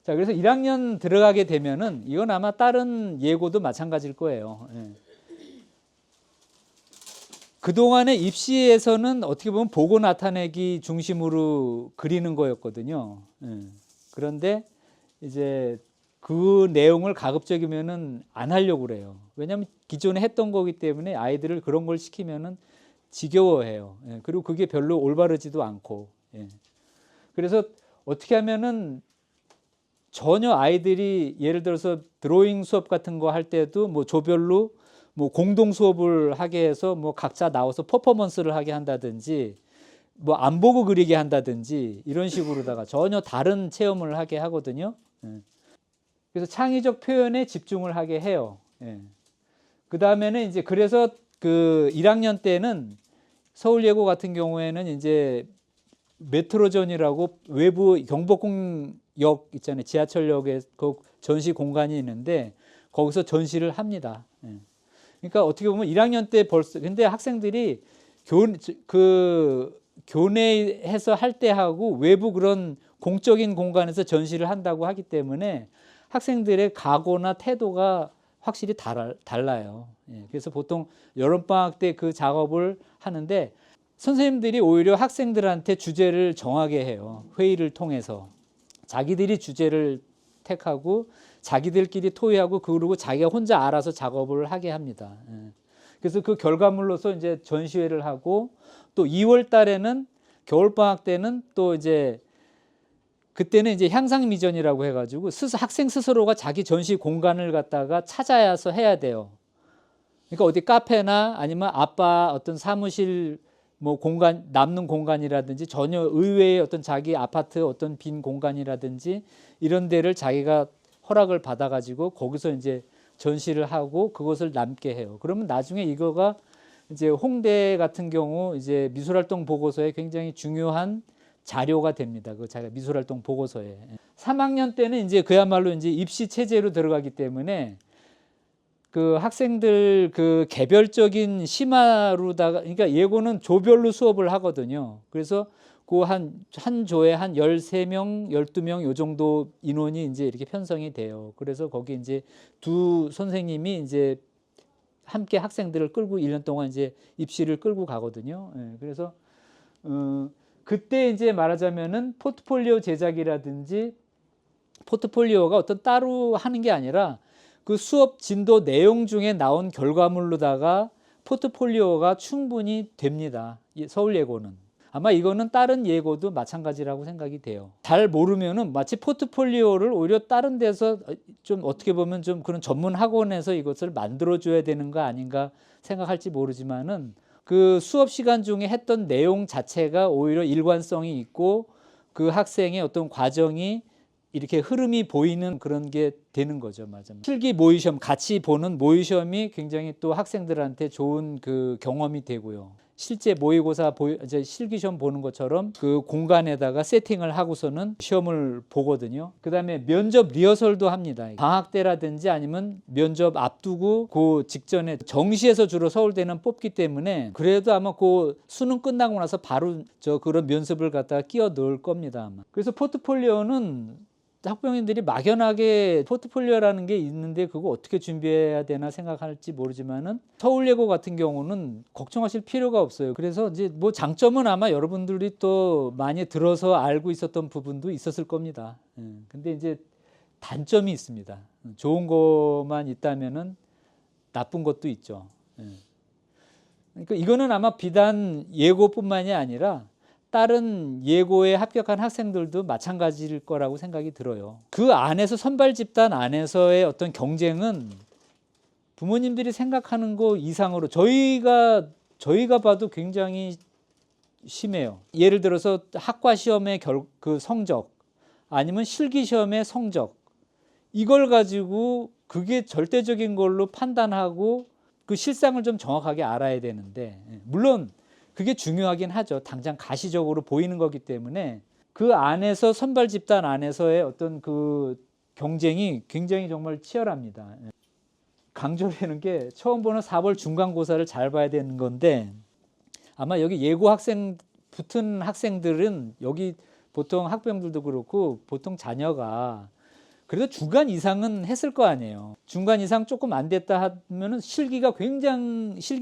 자, 그래서 1학년 들어가게 되면은 이건 아마 다른 예고도 마찬가지일 거예요. 예. 그동안의 입시에서는 어떻게 보면 보고 나타내기 중심으로 그리는 거였거든요. 예. 그런데 이제 그 내용을 가급적이면은 안 하려고 그래요. 왜냐하면 기존에 했던 거기 때문에 아이들을 그런 걸 시키면은 지겨워해요. 예. 그리고 그게 별로 올바르지도 않고. 예. 그래서 어떻게 하면은 전혀 아이들이 예를 들어서 드로잉 수업 같은 거 할 때도 뭐 조별로 뭐 공동 수업을 하게 해서 뭐 각자 나와서 퍼포먼스를 하게 한다든지 뭐 안 보고 그리게 한다든지 이런 식으로다가 전혀 다른 체험을 하게 하거든요. 예. 그래서 창의적 표현에 집중을 하게 해요. 예. 그 다음에는 이제 그래서 그 1학년 때는 서울예고 같은 경우에는 이제 메트로존이라고 외부 경복궁역 있잖아요. 지하철역에 그 전시 공간이 있는데 거기서 전시를 합니다. 예. 그러니까 어떻게 보면 1학년 때 벌써 근데 학생들이 교내에서 할 때 하고 외부 그런 공적인 공간에서 전시를 한다고 하기 때문에 학생들의 각오나 태도가 확실히 달라요. 예. 그래서 보통 여름방학 때 그 작업을 하는데 선생님들이 오히려 학생들한테 주제를 정하게 해요. 회의를 통해서. 자기들이 주제를 택하고 자기들끼리 토의하고 그러고 자기가 혼자 알아서 작업을 하게 합니다. 그래서 그 결과물로서 이제 전시회를 하고 또 2월 달에는 겨울방학 때는 또 이제 그때는 이제 향상미전이라고 해가지고 학생 스스로가 자기 전시 공간을 갖다가 찾아야서 해야 돼요. 그러니까 어디 카페나 아니면 아빠 어떤 사무실 뭐 공간 남는 공간이라든지 전혀 의외의 어떤 자기 아파트 어떤 빈 공간이라든지 이런 데를 자기가 허락을 받아 가지고 거기서 이제 전시를 하고 그것을 남게 해요. 그러면 나중에 이거가 이제 홍대 같은 경우 이제 미술활동 보고서에 굉장히 중요한 자료가 됩니다. 그 자료 미술활동 보고서에. 3학년 때는 이제 그야말로 이제 입시 체제로 들어가기 때문에 그 학생들 그 개별적인 심화로다가 그러니까 예고는 조별로 수업을 하거든요. 그래서 그 한 조에 한 13명, 12명 요 정도 인원이 이제 이렇게 편성이 돼요. 그래서 거기 이제 두 선생님이 이제 함께 학생들을 끌고 1년 동안 이제 입시를 끌고 가거든요. 예, 그래서 그때 이제 말하자면은 포트폴리오 제작이라든지 포트폴리오가 어떤 따로 하는 게 아니라 그 수업 진도 내용 중에 나온 결과물로다가 포트폴리오가 충분히 됩니다. 서울예고는. 아마 이거는 다른 예고도 마찬가지라고 생각이 돼요. 잘 모르면은 마치 포트폴리오를 오히려 다른 데서 좀 어떻게 보면 좀 그런 전문 학원에서 이것을 만들어줘야 되는 거 아닌가 생각할지 모르지만은 그 수업 시간 중에 했던 내용 자체가 오히려 일관성이 있고 그 학생의 어떤 과정이 이렇게 흐름이 보이는 그런 게 되는 거죠. 맞아. 실기 모의시험 같이 보는 모의시험이 굉장히 또 학생들한테 좋은 그 경험이 되고요. 실제 모의고사 이제 실기시험 보는 것처럼 그 공간에다가 세팅을 하고서는 시험을 보거든요. 그다음에 면접 리허설도 합니다. 방학 때라든지 아니면 면접 앞두고 그 직전에 정시에서 주로 서울대는 뽑기 때문에 그래도 아마 그 수능 끝나고 나서 바로 그런 면접을 갖다가 끼워 넣을 겁니다. 아마. 그래서 포트폴리오는 학부모님들이 막연하게 포트폴리오라는 게 있는데 그거 어떻게 준비해야 되나 생각할지 모르지만은 서울예고 같은 경우는 걱정하실 필요가 없어요. 그래서 이제 뭐 장점은 아마 여러분들이 또 많이 들어서 알고 있었던 부분도 있었을 겁니다. 근데 이제 단점이 있습니다. 좋은 것만 있다면은 나쁜 것도 있죠. 그러니까 이거는 아마 비단 예고뿐만이 아니라 다른 예고에 합격한 학생들도 마찬가지일 거라고 생각이 들어요. 그 안에서 선발 집단 안에서의 어떤 경쟁은 부모님들이 생각하는 거 이상으로 저희가 봐도 굉장히 심해요. 예를 들어서 학과 시험의 그 성적 아니면 실기 시험의 성적 이걸 가지고 그게 절대적인 걸로 판단하고 그 실상을 좀 정확하게 알아야 되는데 물론 그게 중요하긴 하죠. 당장 가시적으로 보이는 거기 때문에 그 안에서 선발 집단 안에서의 어떤 그 경쟁이 굉장히 정말 치열합니다. 강조되는 게 처음 보는 4월 중간고사를 잘 봐야 되는 건데 아마 여기 예고 학생 붙은 학생들은 여기 보통 학부형들도 그렇고 보통 자녀가 그래도 중간 이상은 했을 거 아니에요. 중간 이상 조금 안 됐다 하면은 실기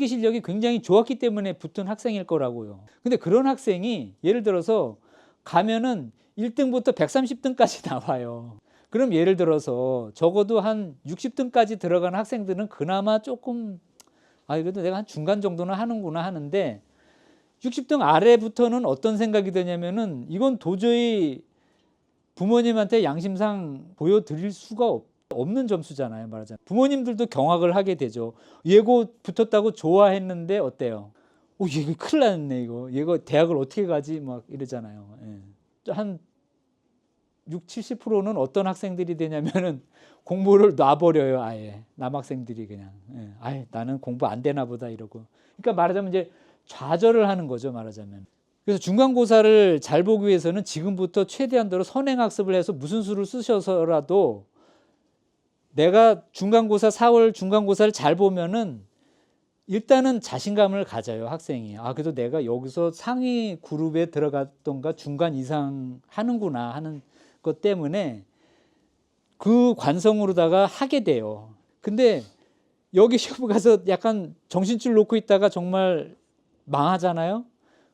실력이 굉장히 좋았기 때문에 붙은 학생일 거라고요. 근데 그런 학생이 예를 들어서 가면은 1등부터 130등까지 나와요. 그럼 예를 들어서 적어도 한 60등까지 들어간 학생들은 그나마 조금 그래도 내가 한 중간 정도는 하는구나 하는데 60등 아래부터는 어떤 생각이 드냐면은 이건 도저히 부모님한테 양심상 보여드릴 수가 없는 점수잖아요. 말하자면 부모님들도 경악을 하게 되죠. 예고 붙었다고 좋아했는데 어때요? 얘가 큰일 났네 이거. 얘가 대학을 어떻게 가지? 막 이러잖아요. 예. 한 60, 70%는 어떤 학생들이 되냐면은 공부를 놔버려요. 아예 남학생들이 그냥 나는 공부 안 되나 보다 이러고. 그러니까 말하자면 이제 좌절을 하는 거죠. 말하자면. 그래서 중간고사를 잘 보기 위해서는 지금부터 최대한도로 선행학습을 해서 무슨 수를 쓰셔서라도 내가 4월 중간고사를 잘 보면은 일단은 자신감을 가져요. 학생이. 그래도 내가 여기서 상위 그룹에 들어갔던가 중간 이상 하는구나 하는 것 때문에 그 관성으로다가 하게 돼요. 근데 여기 시험 가서 약간 정신줄 놓고 있다가 정말 망하잖아요.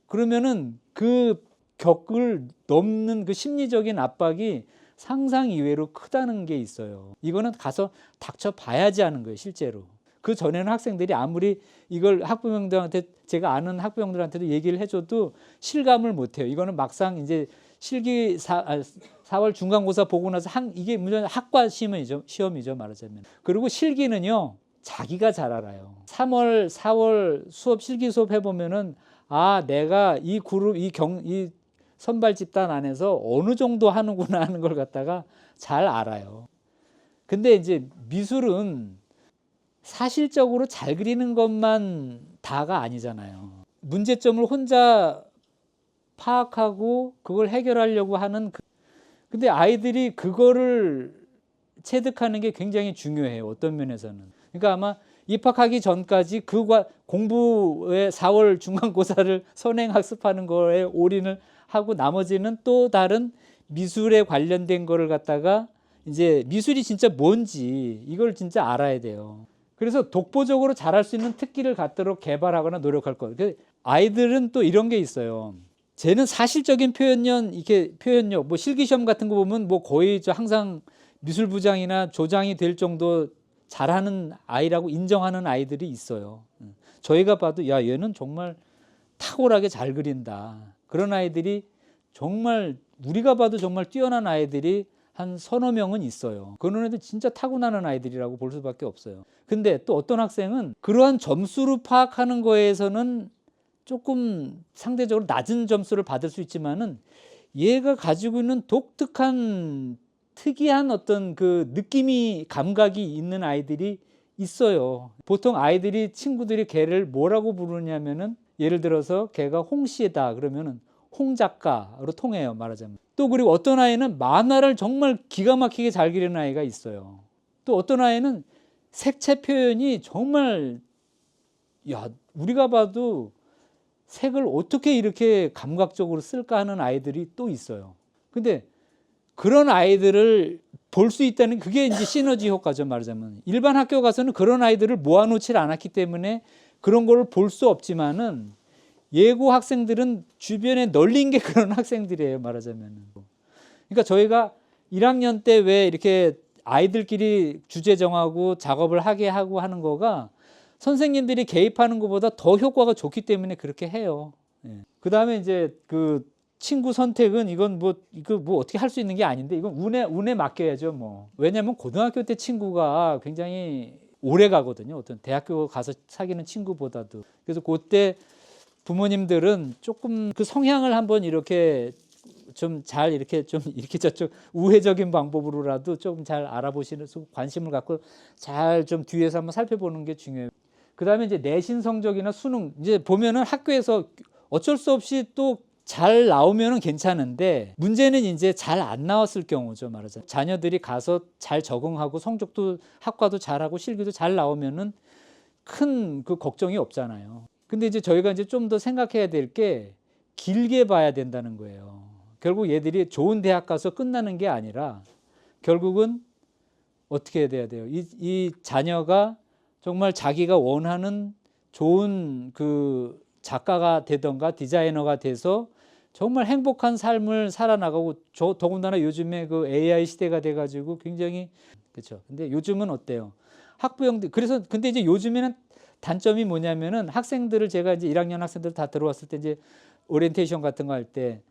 그러면은 그 격을 넘는 그 심리적인 압박이 상상 이외로 크다는 게 있어요. 이거는 가서 닥쳐 봐야지 하는 거예요, 실제로. 그 전에는 학생들이 아무리 이걸 학부형들한테 제가 아는 학부형들한테도 얘기를 해줘도 실감을 못 해요. 이거는 막상 이제 실기 4월 중간고사 보고 나서 이게 문제는 학과 시험이죠, 말하자면. 그리고 실기는요, 자기가 잘 알아요. 3월, 4월 수업 실기 수업 해보면은 내가 이 그룹 이 선발 집단 안에서 어느 정도 하는구나 하는 걸 갖다가 잘 알아요. 근데 이제 미술은 사실적으로 잘 그리는 것만 다가 아니잖아요. 문제점을 혼자 파악하고 그걸 해결하려고 하는 근데 아이들이 그거를 체득하는 게 굉장히 중요해요. 어떤 면에서는. 그러니까 아마 입학하기 전까지 공부의 4월 중간고사를 선행학습하는 거에 올인을 하고 나머지는 또 다른 미술에 관련된 거를 갖다가 이제 미술이 진짜 뭔지 이걸 진짜 알아야 돼요. 그래서 독보적으로 잘할 수 있는 특기를 갖도록 개발하거나 노력할 거예요. 아이들은 또 이런 게 있어요. 쟤는 사실적인 표현력, 뭐 실기시험 같은 거 보면 뭐 거의 항상 미술부장이나 조장이 될 정도 잘하는 아이라고 인정하는 아이들이 있어요. 저희가 봐도 얘는 정말 탁월하게 잘 그린다. 그런 아이들이 정말 우리가 봐도 정말 뛰어난 아이들이 한 서너 명은 있어요. 그런 애들 진짜 타고나는 아이들이라고 볼 수밖에 없어요. 근데 또 어떤 학생은 그러한 점수로 파악하는 거에서는 조금 상대적으로 낮은 점수를 받을 수 있지만은 얘가 가지고 있는 독특한 특이한 어떤 그 감각이 있는 아이들이 있어요. 보통 친구들이 걔를 뭐라고 부르냐면은 예를 들어서 걔가 홍씨다 그러면은 홍 작가로 통해요, 말하자면. 또 그리고 어떤 아이는 만화를 정말 기가 막히게 잘 그리는 아이가 있어요. 또 어떤 아이는 색채 표현이 정말 우리가 봐도 색을 어떻게 이렇게 감각적으로 쓸까 하는 아이들이 또 있어요. 근데 그런 아이들을 볼 수 있다는 그게 이제 시너지 효과죠, 말하자면. 일반 학교 가서는 그런 아이들을 모아놓질 않았기 때문에 그런 걸 볼 수 없지만은 예고 학생들은 주변에 널린 게 그런 학생들이에요, 말하자면. 그러니까 저희가 1학년 때 왜 이렇게 아이들끼리 주제 정하고 작업을 하게 하고 하는 거가 선생님들이 개입하는 것보다 더 효과가 좋기 때문에 그렇게 해요. 그 다음에 이제 그 친구 선택은 이거 어떻게 할 수 있는 게 아닌데 이건 운에 맡겨야죠, 뭐. 왜냐하면 고등학교 때 친구가 굉장히 오래 가거든요. 어떤 대학교 가서 사귀는 친구보다도. 그래서 그때 부모님들은 조금 그 성향을 한번 이렇게 좀 잘 이렇게 저쪽 우회적인 방법으로라도 좀 잘 알아보시는 관심을 갖고 잘 좀 뒤에서 한번 살펴보는 게 중요해요. 그 다음에 이제 내신 성적이나 수능 이제 보면은 학교에서 어쩔 수 없이 또 잘 나오면은 괜찮은데 문제는 이제 잘 안 나왔을 경우죠, 말하자면. 자녀들이 가서 잘 적응하고 성적도 학과도 잘하고 실기도 잘 나오면은 큰 그 걱정이 없잖아요. 근데 이제 저희가 이제 좀 더 생각해야 될 게 길게 봐야 된다는 거예요. 결국 얘들이 좋은 대학 가서 끝나는 게 아니라 결국은 어떻게 돼야 돼요? 이 자녀가 정말 자기가 원하는 좋은 그 작가가 되던가 디자이너가 돼서 정말 행복한 삶을 살아나가고, 더군다나 요즘에 그 AI 시대가 돼가지고 굉장히, 그렇죠. 근데 요즘은 어때요? 학부형들, 그래서 근데 이제 요즘에는 단점이 뭐냐면은 학생들을, 제가 이제 1학년 학생들 다 들어왔을 때 이제 오리엔테이션 같은 거 할 때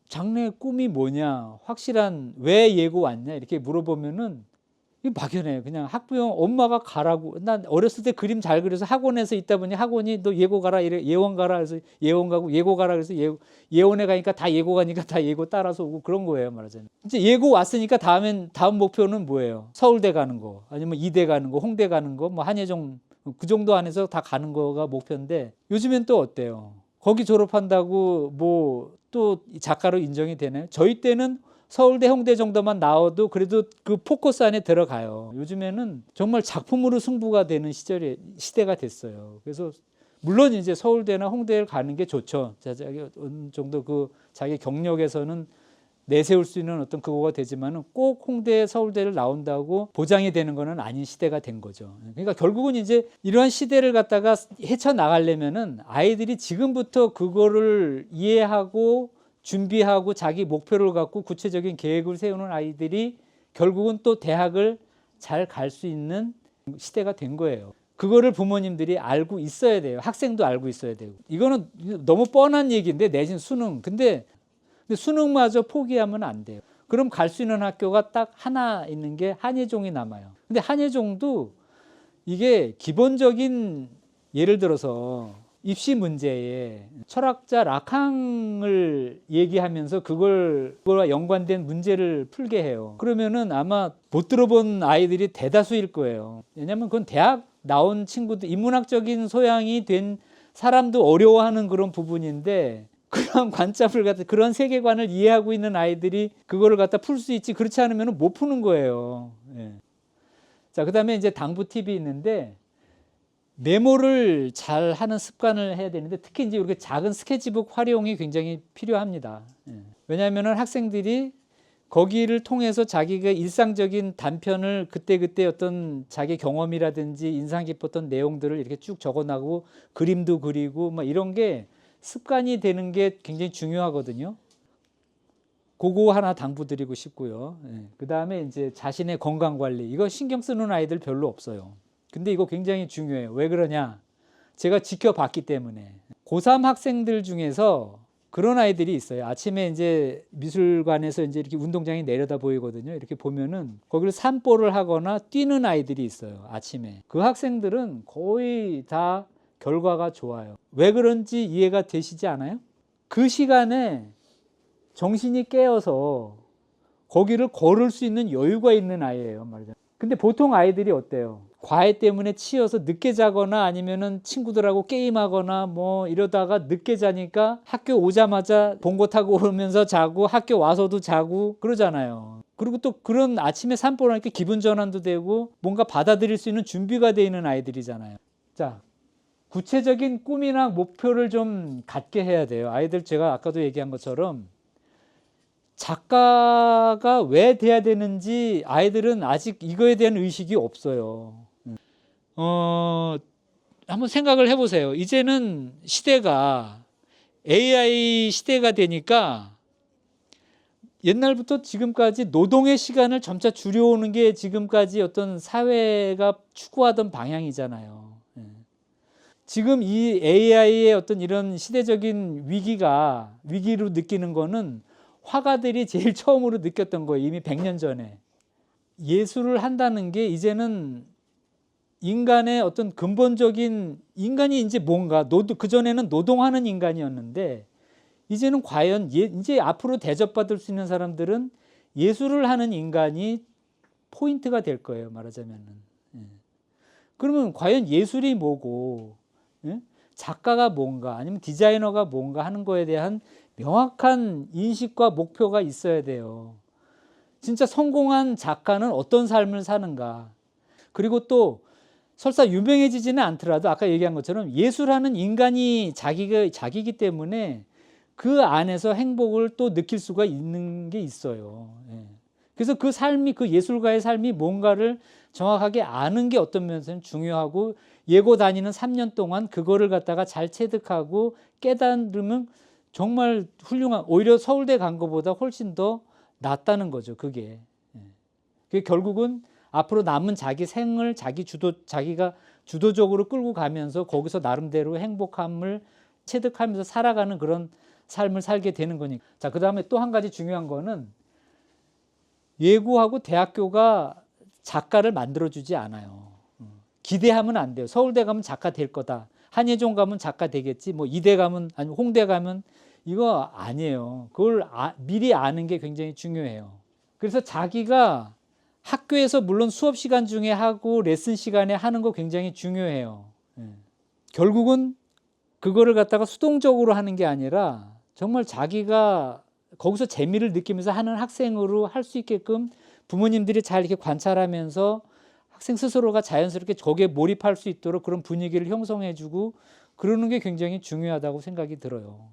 장래의 꿈이 뭐냐, 확실한 왜 예고 왔냐 이렇게 물어보면은 이 막연해요. 그냥 학부형 엄마가 가라고. 난 어렸을 때 그림 잘 그려서 학원에서 있다 보니 학원이 너 예고 가라 이래, 예원 가라 그래서 예원 가고, 예고 가라 그래서 예원에 가니까 다 예고 가니까 다 예고 따라서 오고 그런 거예요, 말하자면. 이제 예고 왔으니까 다음 목표는 뭐예요? 서울대 가는 거, 아니면 이대 가는 거, 홍대 가는 거, 뭐 한예종, 그 정도 안에서 다 가는 거가 목표인데, 요즘엔 또 어때요? 거기 졸업한다고 뭐 또 작가로 인정이 되나요? 저희 때는 서울대, 홍대 정도만 나와도 그래도 그 포커스 안에 들어가요. 요즘에는 정말 작품으로 승부가 되는 시대가 됐어요. 그래서 물론 이제 서울대나 홍대를 가는 게 좋죠. 자기 어느 정도 그 자기 경력에서는 내세울 수 있는 어떤 그거가 되지만은 꼭 홍대, 서울대를 나온다고 보장이 되는 거는 아닌 시대가 된 거죠. 그러니까 결국은 이제 이러한 시대를 갖다가 헤쳐나가려면은 아이들이 지금부터 그거를 이해하고 준비하고 자기 목표를 갖고 구체적인 계획을 세우는 아이들이 결국은 또 대학을 잘 갈 수 있는 시대가 된 거예요. 그거를 부모님들이 알고 있어야 돼요. 학생도 알고 있어야 되고. 이거는 너무 뻔한 얘기인데, 내신 수능. 근데 수능마저 포기하면 안 돼요. 그럼 갈 수 있는 학교가 딱 하나 있는 게 한예종이 남아요. 근데 한예종도 이게 기본적인, 예를 들어서 입시 문제에 철학자 라캉을 얘기하면서 그걸과 연관된 문제를 풀게 해요. 그러면은 아마 못 들어본 아이들이 대다수일 거예요. 왜냐하면 그건 대학 나온 친구들, 인문학적인 소양이 된 사람도 어려워하는 그런 부분인데, 그런 관점을 갖다, 그런 세계관을 이해하고 있는 아이들이 그거를 갖다 풀 수 있지, 그렇지 않으면 못 푸는 거예요. 예. 자, 그다음에 이제 당부 팁이 있는데, 메모를 잘 하는 습관을 해야 되는데, 특히 이제 이렇게 작은 스케치북 활용이 굉장히 필요합니다. 예. 왜냐하면은 학생들이 거기를 통해서 자기가 일상적인 단편을 그때그때 어떤 자기 경험이라든지 인상 깊었던 내용들을 이렇게 쭉 적어나가고 그림도 그리고 막 이런 게 습관이 되는 게 굉장히 중요하거든요. 그거 하나 당부드리고 싶고요. 예. 그 다음에 이제 자신의 건강 관리. 이거 신경 쓰는 아이들 별로 없어요. 근데 이거 굉장히 중요해요. 왜 그러냐? 제가 지켜봤기 때문에. 고3 학생들 중에서 그런 아이들이 있어요. 아침에 이제 미술관에서 이제 이렇게 운동장이 내려다 보이거든요. 이렇게 보면은 거기를 산보를 하거나 뛰는 아이들이 있어요. 아침에. 그 학생들은 거의 다 결과가 좋아요. 왜 그런지 이해가 되시지 않아요? 그 시간에 정신이 깨어서 거기를 걸을 수 있는 여유가 있는 아이예요, 말이죠. 근데 보통 아이들이 어때요? 과외 때문에 치여서 늦게 자거나 아니면은 친구들하고 게임하거나 뭐 이러다가 늦게 자니까 학교 오자마자 봉고 타고 오면서 자고 학교 와서도 자고 그러잖아요. 그리고 또 그런 아침에 산보를 하니까 기분 전환도 되고 뭔가 받아들일 수 있는 준비가 되어 있는 아이들이잖아요. 자, 구체적인 꿈이나 목표를 좀 갖게 해야 돼요. 아이들, 제가 아까도 얘기한 것처럼 작가가 왜 돼야 되는지 아이들은 아직 이거에 대한 의식이 없어요. 한번 생각을 해보세요. 이제는 시대가 AI 시대가 되니까 옛날부터 지금까지 노동의 시간을 점차 줄여오는 게 지금까지 어떤 사회가 추구하던 방향이잖아요. 지금 이 AI의 어떤 이런 시대적인 위기로 느끼는 거는 화가들이 제일 처음으로 느꼈던 거예요. 이미 100년 전에. 예술을 한다는 게 이제는 인간의 어떤 근본적인, 인간이 이제 뭔가, 그전에는 노동하는 인간이었는데, 이제는 과연 이제 앞으로 대접받을 수 있는 사람들은 예술을 하는 인간이 포인트가 될 거예요, 말하자면은. 그러면 과연 예술이 뭐고, 작가가 뭔가, 아니면 디자이너가 뭔가 하는 거에 대한 명확한 인식과 목표가 있어야 돼요. 진짜 성공한 작가는 어떤 삶을 사는가. 그리고 또 설사 유명해지지는 않더라도 아까 얘기한 것처럼 예술하는 인간이 자기기 때문에 그 안에서 행복을 또 느낄 수가 있는 게 있어요. 그래서 그 삶이 그 예술가의 삶이 뭔가를 정확하게 아는 게 어떤 면에서는 중요하고 예고 다니는 3년 동안 그거를 갖다가 잘 체득하고 깨달으면 정말 훌륭한 오히려 서울대 간 것보다 훨씬 더 낫다는 거죠. 그게. 그게 결국은 앞으로 남은 자기 생을 자기가 주도적으로 끌고 가면서 거기서 나름대로 행복함을 체득하면서 살아가는 그런 삶을 살게 되는 거니까. 자, 그다음에 또 한 가지 중요한 거는 예고하고 대학교가 작가를 만들어주지 않아요. 기대하면 안 돼요. 서울대 가면 작가 될 거다. 한예종 가면 작가 되겠지. 뭐 이대 가면 아니 홍대 가면 이거 아니에요. 그걸 미리 아는 게 굉장히 중요해요. 그래서 자기가 학교에서 물론 수업 시간 중에 하고 레슨 시간에 하는 거 굉장히 중요해요. 결국은 그거를 갖다가 수동적으로 하는 게 아니라 정말 자기가 거기서 재미를 느끼면서 하는 학생으로 할 수 있게끔 부모님들이 잘 이렇게 관찰하면서 학생 스스로가 자연스럽게 저기에 몰입할 수 있도록 그런 분위기를 형성해주고 그러는 게 굉장히 중요하다고 생각이 들어요.